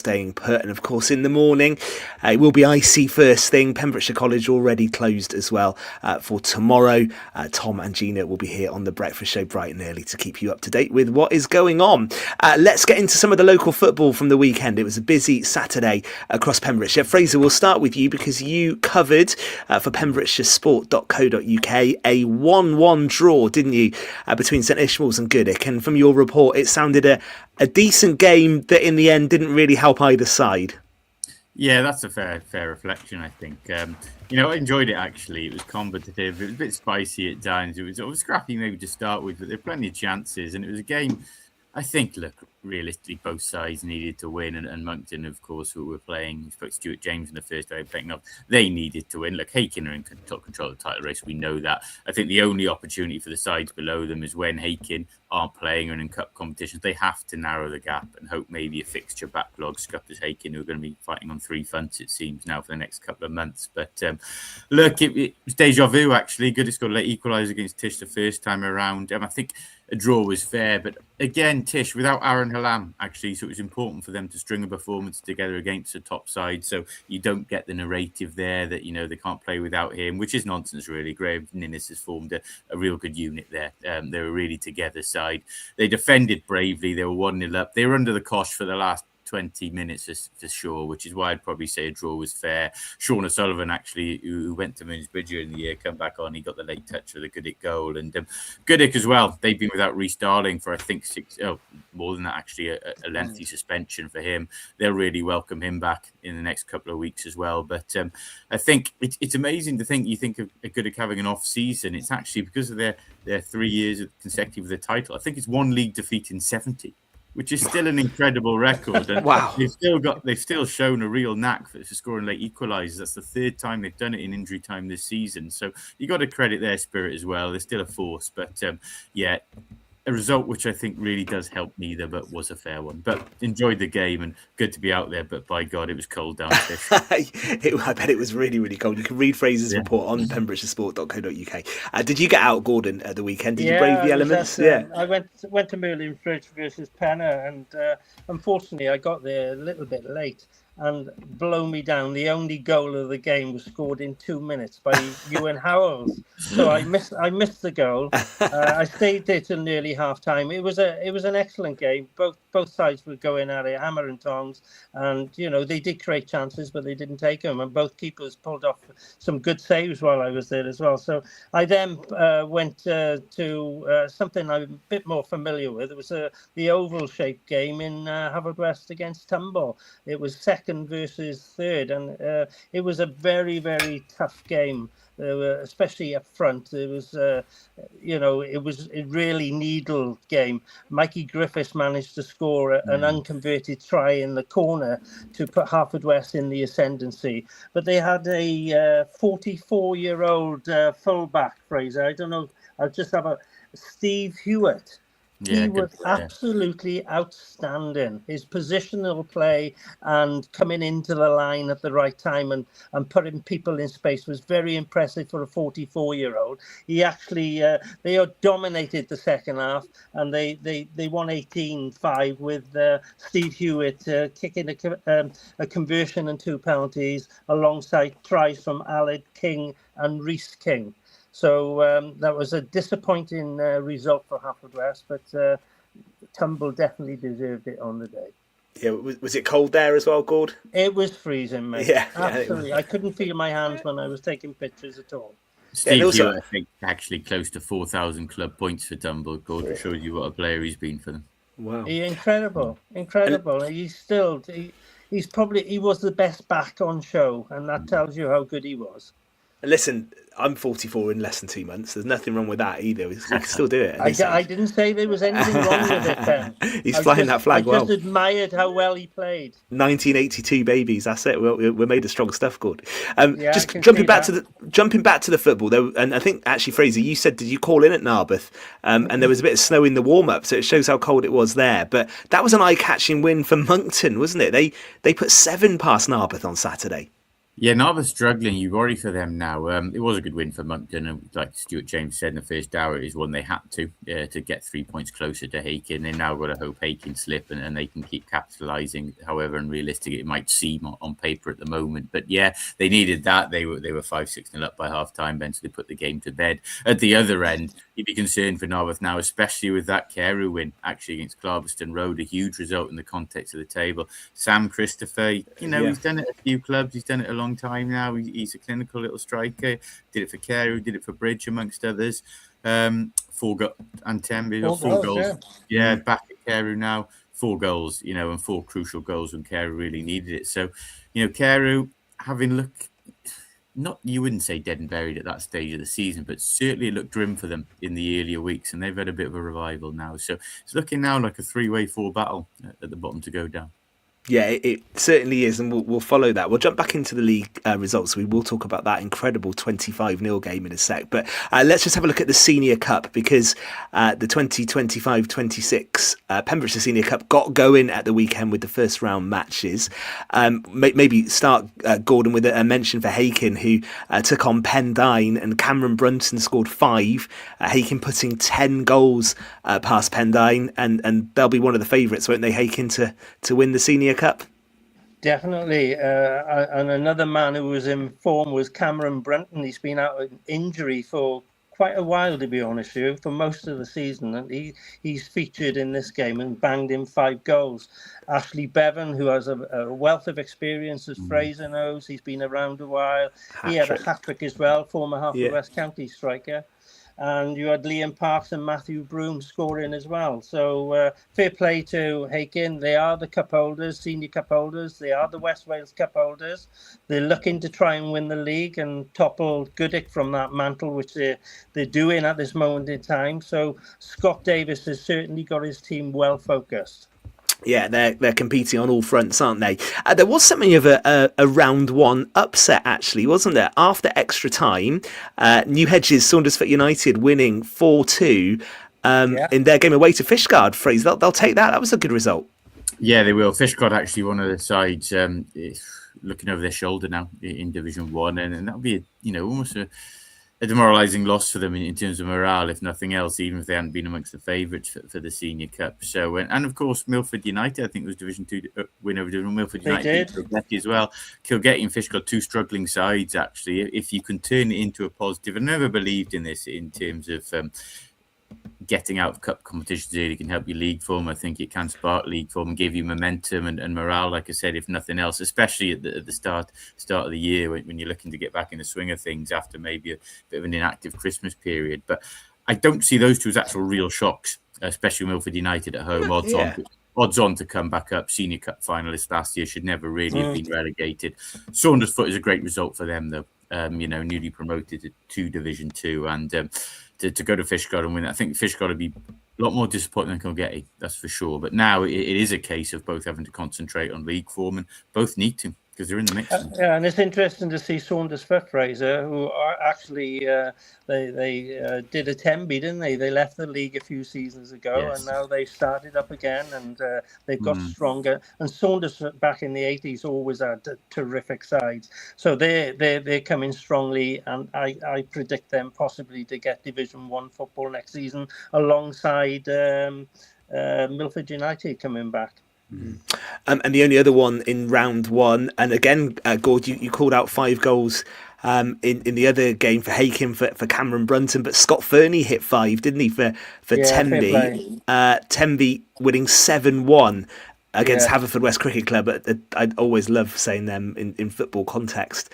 staying put, and of course in the morning it will be icy first thing. Pembrokeshire College already closed as well for tomorrow. Tom and Gina will be here on the breakfast show bright and early to keep you up to date with what is going on. Let's get into some of the local football from the weekend. It was a busy Saturday across Pembrokeshire. Fraser, we'll start with you because you covered for pembrokeshiresport.co.uk a 1-1 draw, didn't you, between St Ishmael's and Goodwick, and from your report it sounded a decent game that in the end didn't really help either side. Yeah, that's a fair reflection, I think. I enjoyed it, actually. It was competitive. It was a bit spicy at times. It was scrappy maybe to start with, but there were plenty of chances. And it was a game, I think, look, realistically, both sides needed to win. And Moncton, of course, who were playing, we spoke to Stuart James in the first day playing off, they needed to win. Look, Hakin are in control of the title race. We know that. I think the only opportunity for the sides below them is when Hakin aren't playing and in cup competitions. They have to narrow the gap and hope maybe a fixture backlog scuppers Hakin, who are going to be fighting on 3 fronts, it seems, now for the next couple of months. But look, it was deja vu, actually. Goodwick got a late equaliser against Tish the first time around. I think a draw was fair, but again, Tish without Aaron Hallam, actually, so it was important for them to string a performance together against the top side, so you don't get the narrative there that, they can't play without him, which is nonsense, really. Graham Ninnis has formed a real good unit there. They were really together side. They defended bravely. They were 1-0 up. They were under the cosh for the last 20 minutes for sure, which is why I'd probably say a draw was fair. Sean O'Sullivan, actually, who went to Moonsbridge during the year, come back on. He got the late touch for the Goodwick goal. And Goodwick as well, they've been without Rhys Darling for, I think, more than that, actually, a lengthy suspension for him. They'll really welcome him back in the next couple of weeks as well. But I think it's amazing to think, you think of Goodwick having an off-season. It's actually because of their 3 years consecutive of the title. I think it's 1 league defeat in 70. Which is still an incredible record. And wow. They've still shown a real knack for scoring late equalisers. That's the 3rd time they've done it in injury time this season. So you got to credit their spirit as well. They're still a force. But a result which I think really does help neither, but was a fair one. But enjoyed the game and good to be out there. But by God, it was cold down there. I bet it was really, really cold. You can read Fraser's report on pembrokeshiresport.co.uk. Did you get out, Gordon, at the weekend? Did you brave the elements? I went to Merlin Bridge versus Penner, and unfortunately I got there a little bit late. And blow me down, the only goal of the game was scored in 2 minutes by Ewan Howells. So I missed the goal. I stayed there till nearly half time. It was an excellent game. Both sides were going at it, hammer and tongs. And they did create chances, but they didn't take them. And both keepers pulled off some good saves while I was there as well. So I then went to something I'm a bit more familiar with. It was the oval-shaped game in Haverfordwest against Tumble. It was second versus third, and it was a very, very tough game, especially up front. It was it was a really needle game. Mikey Griffiths managed to score an unconverted try in the corner to put Haverfordwest in the ascendancy, but they had a 44-year-old fullback, Fraser. I don't know, I'll just have Steve Hewitt. He was absolutely outstanding. His positional play and coming into the line at the right time and putting people in space was very impressive for a 44-year-old. He actually, they dominated the second half, and they won 18-5 with Steve Hewitt kicking a conversion and 2 penalties alongside tries from Aled King and Rhys King. So that was a disappointing result for Haverfordwest, but Tumble definitely deserved it on the day. Yeah, was it cold there as well, Gord? It was freezing, mate. Yeah, absolutely. I couldn't feel my hands when I was taking pictures at all. Steve Hewitt, I think, actually close to 4,000 club points for Tumble. Gord shows you what a player he's been for them. Wow, incredible. And he was the best back on show, and that tells you how good he was. Listen, I'm 44 in less than 2 months. There's nothing wrong with that either. We can still do it. I didn't say there was anything wrong with it, Ben. He's flying that flag well. I just admired how well he played. 1982 babies. That's it. We're made of strong stuff, Gord. Just jumping back to the football. And I think actually, Fraser, you said, did you call in at Narberth? And there was a bit of snow in the warm up, so it shows how cold it was there. But that was an eye-catching win for Moncton, wasn't it? They put 7 past Narberth on Saturday. Yeah, Narva struggling. You worry for them now. It was a good win for Moncton, and like Stuart James said in the first hour, it is one they had to get 3 points closer to Hakin. They've now got to hope Hakin slip and they can keep capitalising, however unrealistic it might seem on paper at the moment. But yeah, they needed that. They were 5-6-0 up by half time, then so they put the game to bed. At the other end, you'd be concerned for Narberth now, especially with that Carew win actually against Clarbeston Road, a huge result in the context of the table. Sam Christopher, he's done it at a few clubs. He's done it a long time now. He's a clinical little striker. Did it for Carew, did it for Bridge, amongst others. 4 goals and 10 4 goals. Yeah, back at Carew now. 4 goals, and 4 crucial goals when Carew really needed it. So, Carew having looked, you wouldn't say dead and buried at that stage of the season, but certainly it looked grim for them in the earlier weeks, and they've had a bit of a revival now. So it's looking now like a 3-way 4 battle at the bottom to go down. Yeah, it certainly is, and we'll follow that. We'll jump back into the league results. We will talk about that incredible 25-0 game in a sec. But let's just have a look at the Senior Cup, because the 2025-26 Pembrokeshire Senior Cup got going at the weekend with the first round matches. Maybe start, Gordon, with a mention for Hakin, who took on Pendine, and Cameron Brunton scored 5. Hakin putting 10 goals past Pendine, and they'll be one of the favourites, won't they, Hakin, to win the Senior Cup? Definitely. And another man who was in form was Cameron Brunton. He's been out of injury for quite a while, to be honest with you, for most of the season. And he's featured in this game and banged in 5 goals. Ashley Bevan, who has a wealth of experience, as Fraser knows. He's been around a while. He had a hat-trick as well, former West County striker. And you had Liam Parks and Matthew Broom scoring as well. So fair play to Hakin. They are the cup holders, senior cup holders. They are the West Wales cup holders. They're looking to try and win the league and topple Goodwick from that mantle, which they're doing at this moment in time. So Scott Davis has certainly got his team well focused. Yeah, they're competing on all fronts, aren't they? There was something of a round 1 upset, actually, wasn't there? After extra time, New Hedges, Saundersfoot United winning 4-2 in their game away to Fishguard. Fraser, they'll take that. That was a good result. Yeah, they will. Fishguard actually one of the sides looking over their shoulder now in Division 1, and that'll be almost a demoralising loss for them in terms of morale, if nothing else, even if they hadn't been amongst the favourites for the Senior Cup. So, and of course, Milford United, I think it was Division 2 win over Division 1. Milford United, Kilgetty as well. Kilgetty and Fishguard, 2 struggling sides, actually. If you can turn it into a positive, I never believed in this in terms of getting out of cup competitions early can help your league form. I think it can spark league form and give you momentum and morale, like I said, if nothing else, especially at the start of the year when you're looking to get back in the swing of things after maybe a bit of an inactive Christmas period. But I don't see those two as actual real shocks, especially Milford United at home. Odds on to come back up. Senior Cup finalists last year, should never really have been relegated. Saundersfoot is a great result for them, though. Newly promoted to Division 2, and to go to Fishguard and win. I think Fishguard would be a lot more disappointing than Kilgetty, that's for sure. But now it is a case of both having to concentrate on league form, and both need to, because they're in the mix. And it's interesting to see Saundersfoot, Fraser, who are actually they did a Temby, didn't they? They left the league a few seasons ago, and now they started up again, and they've got stronger. And Saundersfoot back in the 80s always had terrific sides, so they're coming strongly, and I predict them possibly to get Division 1 football next season alongside Milford United coming back. And the only other one in round 1, and again, Gord, you called out 5 goals in the other game for Hakin for Cameron Brunton, but Scott Fernie hit 5, didn't he, for Tenby? Tenby winning 7-1 against Haverford West Cricket Club. I always love saying them in football context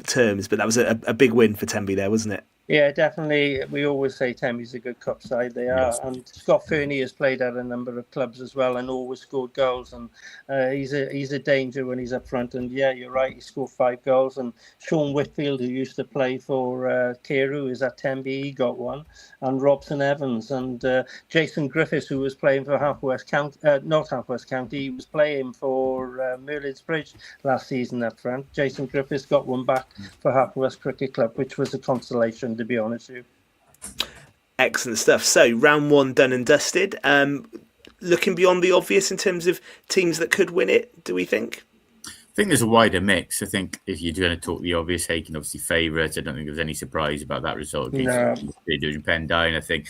terms, but that was a big win for Tenby there, wasn't it? Yeah, definitely. We always say Temby's a good cup side. They are. Yes. And Scott Fernie has played at a number of clubs as well and always scored goals. And he's a danger when he's up front. And yeah, you're right. He scored 5 goals. And Sean Whitfield, who used to play for Carew, is at Tenby. He got 1. And Robson Evans and Jason Griffiths, who was playing for West County, not West County. He was playing for Merlin's Bridge last season up front. Jason Griffiths got 1 back for West Cricket Club, which was a consolation, to be honest with you. Excellent stuff. So round 1 done and dusted. Looking beyond the obvious in terms of teams that could win it, do we think? think there's a wider mix. I think if you're going to talk the obvious, Haken obviously favourites. I don't think there was any surprise about that result against Division Pen down. I think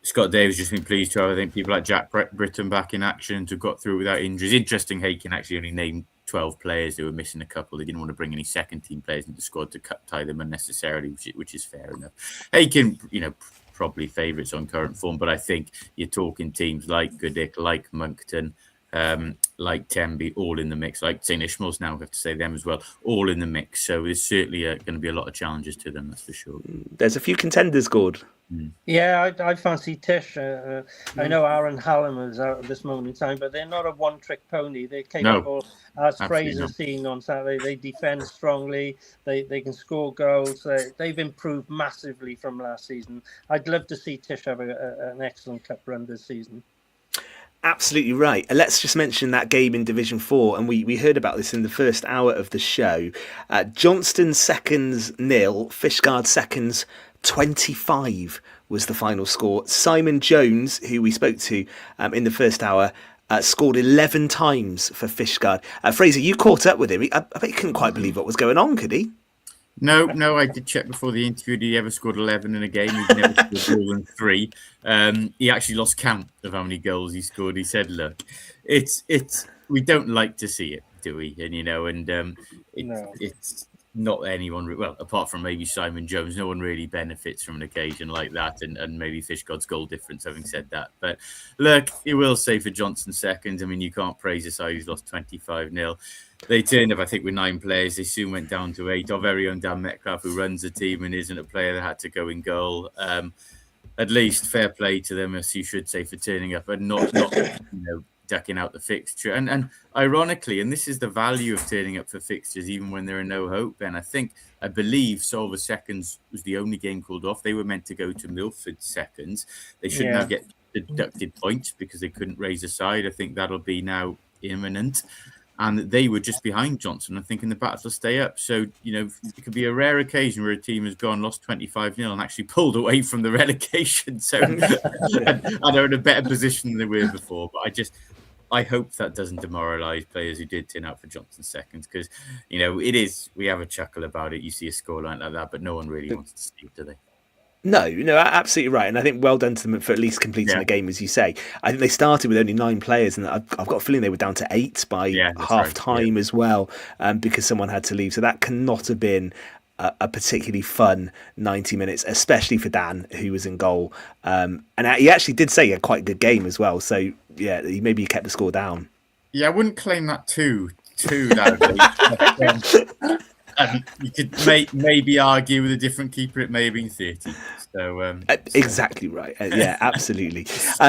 Scott Davis just been pleased to have, I think, people like Jack Britton back in action to have got through without injuries. Interesting, Haken actually only named 12 players. They were missing a couple. They didn't want to bring any second team players into the squad to tie them unnecessarily, which is fair enough. Haken, probably favourites on current form, but I think you're talking teams like Goodwick, like Moncton, like Tenby, all in the mix, like St Ishmael's now, I have to say them as well, all in the mix. So there's certainly going to be a lot of challenges to them, that's for sure. There's a few contenders, Gord. Yeah, I fancy Tish. I know Aaron Hallam is out at this moment in time, but they're not a one-trick pony. They're capable, as Fraser seen on Saturday. They defend strongly. They can score goals. They've improved massively from last season. I'd love to see Tish have an excellent cup run this season. Absolutely right. And let's just mention that game in Division 4, and we heard about this in the first hour of the show. Johnston seconds 0, Fishguard seconds 25 was the final score. Simon Jones, who we spoke to in the first hour, scored 11 times for Fishguard. Fraser, you caught up with him. I bet he couldn't quite believe what was going on, could he? No, I did check before the interview. Did he ever scored 11 in a game? He'd never scored more than 3. He actually lost count of how many goals he scored. He said, "Look, it's we don't like to see it, do we?" And it's not anyone. Well, apart from maybe Simon Jones, no one really benefits from an occasion like that, and maybe Fishguard's goal difference. Having said that, but look, you will say for Johnson seconds. I mean, you can't praise a side who's lost 25-0. They turned up, I think, with 9 players. They soon went down to 8. Our very own Dan Metcalf, who runs the team and isn't a player that had to go in goal. At least fair play to them, as you should say, for turning up and not ducking out the fixture. And ironically, and this is the value of turning up for fixtures, even when there are no hope. And I believe Solver seconds was the only game called off. They were meant to go to Milford seconds. They should now get deducted points because they couldn't raise a side. I think that'll be now imminent. And they were just behind Johnson, I think, in the battle to stay up. So, it could be a rare occasion where a team has lost 25-0 and actually pulled away from the relegation. So they're in a better position than they were before. But I hope that doesn't demoralise players who did turn out for Johnson seconds, because, it is, we have a chuckle about it. You see a scoreline like that, but no one really wants to see it, do they? No, absolutely right. And I think well done to them for at least completing the game, as you say. I think they started with only 9 players, and I've got a feeling they were down to 8 by half time as well, because someone had to leave. So that cannot have been a particularly fun 90 minutes, especially for Dan, who was in goal. And he actually did say he had quite a good game as well. So, yeah, maybe he kept the score down. Yeah, I wouldn't claim that too loudly. You could maybe argue with a different keeper, it may have been 30. So exactly right. Yeah, absolutely.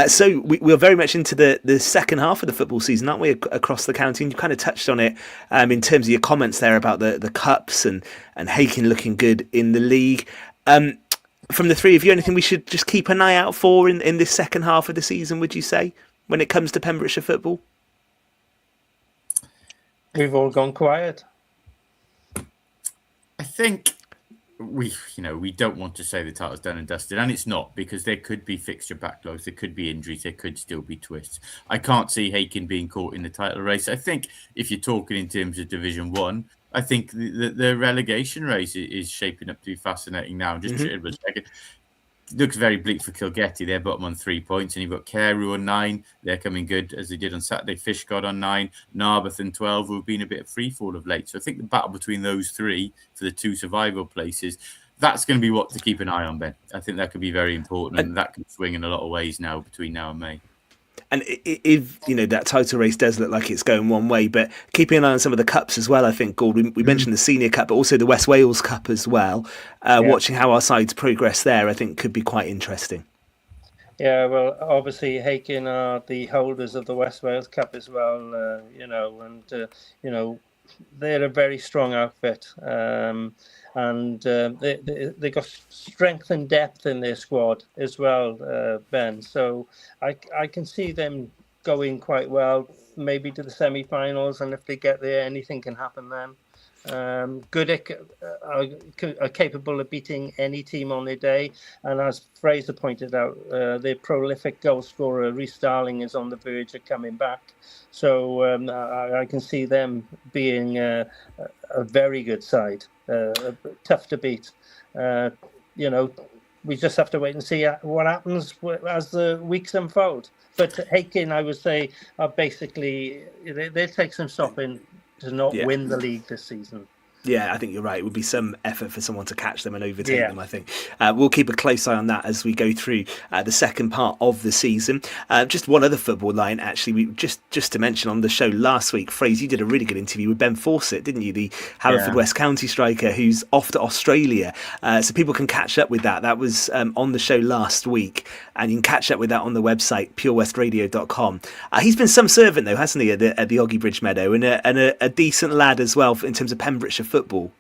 So we're very much into the second half of the football season, aren't we, across the county? And you kind of touched on it in terms of your comments there about the cups and Haken looking good in the league. From the three of you, anything we should just keep an eye out for in this second half of the season, would you say, when it comes to Pembrokeshire football? We've all gone quiet. I think we don't want to say the title's done and dusted, and it's not, because there could be fixture backlogs, there could be injuries, there could still be twists. I can't see Haken being caught in the title race. I think if you're talking in terms of Division 1, I think the relegation race is shaping up to be fascinating now. Just it looks very bleak for Kilgetty. They're bottom on 3 points, and you've got Carew on 9. They're coming good, as they did on Saturday. Fishguard on 9. Narberth and 12, who have been a bit of free fall of late. So I think the battle between those 3 for the 2 survival places, that's going to be what to keep an eye on, Ben. I think that could be very important, and that could swing in a lot of ways now between now and May. And if that title race does look like it's going one way, but keeping an eye on some of the cups as well, I think, Gord, we mentioned the Senior Cup, but also the West Wales Cup as well. Watching how our sides progress there, I think, could be quite interesting. Yeah, well, obviously Haken are the holders of the West Wales Cup as well, they're a very strong outfit. And they got strength and depth in their squad as well, Ben. So I can see them going quite well, maybe to the semi-finals, and if they get there, anything can happen then. good are capable of beating any team on their day. And as Fraser pointed out, their prolific goal scorer Rhys Darling is on the verge of coming back. So I can see them being a very good side, tough to beat. We just have to wait and see what happens as the weeks unfold. But Hakin, I would say, are basically they take some stopping to not win the league this season. Yeah, I think you're right. It would be some effort for someone to catch them and overtake them, I think. We'll keep a close eye on that as we go through the second part of the season. Just one other football line, actually, we just to mention on the show last week, Fraser, you did a really good interview with Ben Fawcett, didn't you? The Haverford West County striker who's off to Australia. So people can catch up with that. That was on the show last week, and you can catch up with that on the website, purewestradio.com. He's been some servant, though, hasn't he, at the Oggy Bridge Meadow, and a decent lad as well in terms of Pembrokeshire football.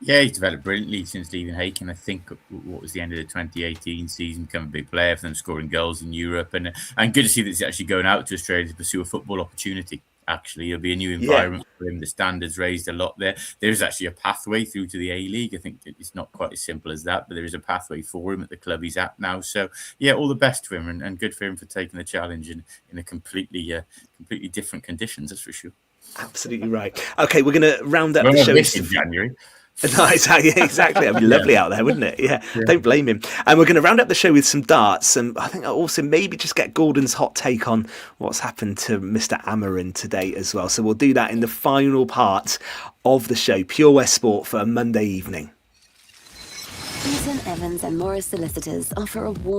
Yeah, he's developed brilliantly since leaving Hakin. I think what was the end of the 2018 season, become a big player for them, scoring goals in Europe, and good to see that he's actually going out to Australia to pursue a football opportunity. Actually, it'll be a new environment for him. The standards raised a lot there. There's actually a pathway through to the A-League. I think it's not quite as simple as that, but there is a pathway for him at the club he's at now. So, yeah, all the best to him, and good for him for taking the challenge in a completely different conditions, that's for sure. Absolutely right. Okay, we're going to round up the show in January. No, exactly. It'd be lovely out there, wouldn't it? Yeah, don't blame him. And we're going to round up the show with some darts, and I think I'll also maybe just get Gordon's hot take on what's happened to Mr. Amarin today as well. So we'll do that in the final part of the show, Pure West Sport, for a Monday evening. Eaton-Evans and Morris Solicitors offer a warm